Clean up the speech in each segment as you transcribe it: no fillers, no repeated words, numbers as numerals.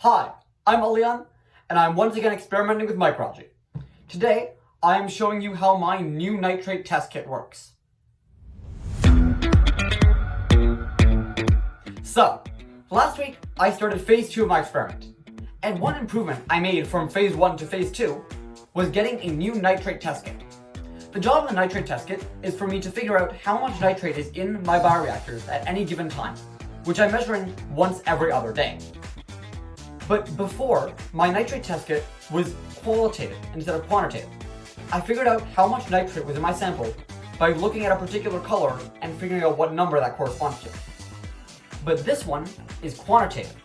Hi, I'm Alian, and I'm once again experimenting with microalgae. Today, I am showing you how my new nitrate test kit works. So, last week, I started phase 2 of my experiment, and one improvement I made from phase 1 to phase 2 was getting a new nitrate test kit. The job of the nitrate test kit is for me to figure out how much nitrate is in my bioreactors at any given time, which I'm measuring once every other day. But before, my nitrate test kit was qualitative instead of quantitative. I figured out how much nitrate was in my sample by looking at a particular color and figuring out what number that corresponds to. But this one is quantitative.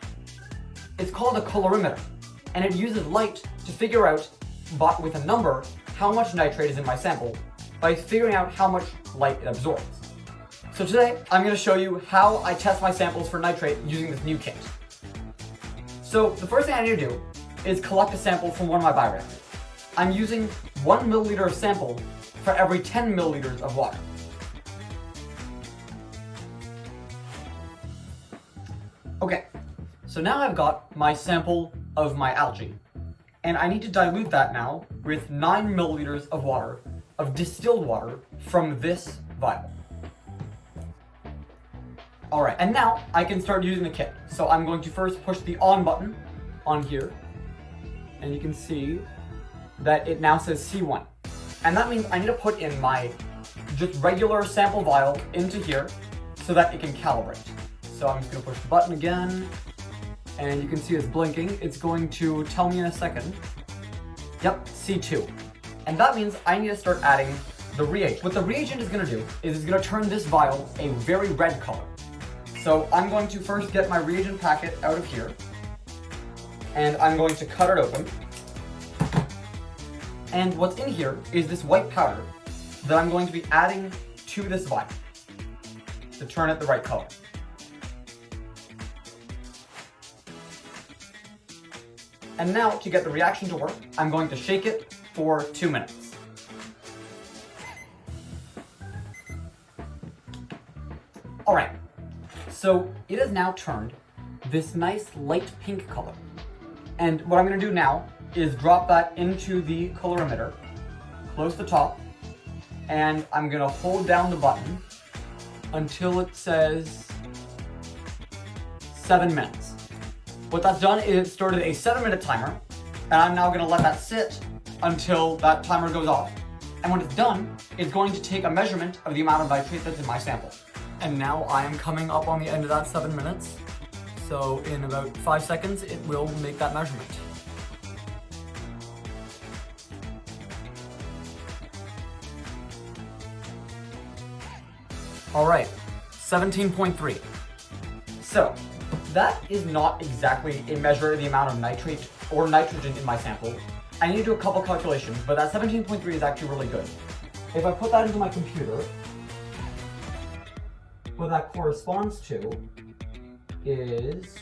It's called a colorimeter, and it uses light to figure out, with a number, how much nitrate is in my sample by figuring out how much light it absorbs. So today, I'm going to show you how I test my samples for nitrate using this new kit. So the first thing I need to do is collect a sample from one of my bioreactors. I'm using 1 milliliter of sample for every 10 milliliters of water. Okay, so now I've got my sample of my algae, and I need to dilute that now with 9 milliliters of water, of distilled water from this vial. Alright, and now I can start using the kit. So I'm going to first push the on button on here, and you can see that it now says C1. And that means I need to put in my just regular sample vial into here so that it can calibrate. So I'm just going to push the button again, and you can see it's blinking. It's going to tell me in a second. Yep, C2. And that means I need to start adding the reagent. What the reagent is going to do is it's going to turn this vial a very red color. So I'm going to first get my reagent packet out of here, and I'm going to cut it open. And what's in here is this white powder that I'm going to be adding to this vial to turn it the right color. And now, to get the reaction to work, I'm going to shake it for 2 minutes. Alright, so it has now turned this nice light pink color. And what I'm going to do now is drop that into the colorimeter, close the top, and I'm going to hold down the button until it says 7 minutes. What that's done is it started a 7-minute timer, and I'm now going to let that sit until that timer goes off. And when it's done, it's going to take a measurement of the amount of nitrate that's in my sample. And now I am coming up on the end of that 7 minutes. So in about 5 seconds, it will make that measurement. All right, 17.3. So that is not exactly a measure of the amount of nitrate or nitrogen in my sample. I need to do a couple calculations, but that 17.3 is actually really good. If I put that into my computer, what that corresponds to is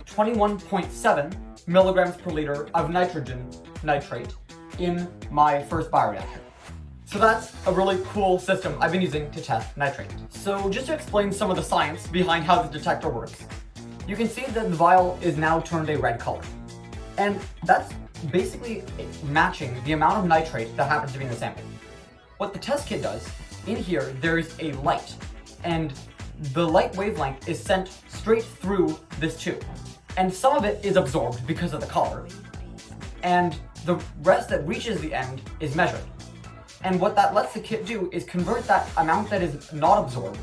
21.7 milligrams per liter of nitrate in my first bioreactor. So that's a really cool system I've been using to test nitrate. So just to explain some of the science behind how this detector works, you can see that the vial is now turned a red color. And that's basically matching the amount of nitrate that happens to be in the sample. What the test kit does, in here there's a light, and the light wavelength is sent straight through this tube. And some of it is absorbed because of the color, and the rest that reaches the end is measured. And what that lets the kit do is convert that amount that is not absorbed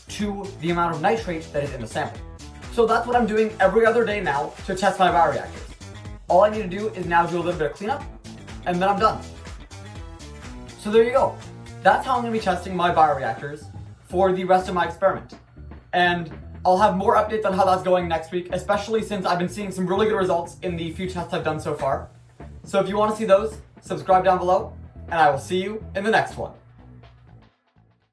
to the amount of nitrate that is in the sample. So that's what I'm doing every other day now to test my bioreactors. All I need to do is now do a little bit of cleanup, and then I'm done. So there you go. That's how I'm going to be testing my bioreactors for the rest of my experiment. And I'll have more updates on how that's going next week, especially since I've been seeing some really good results in the few tests I've done so far. So if you want to see those, subscribe down below, and I will see you in the next one.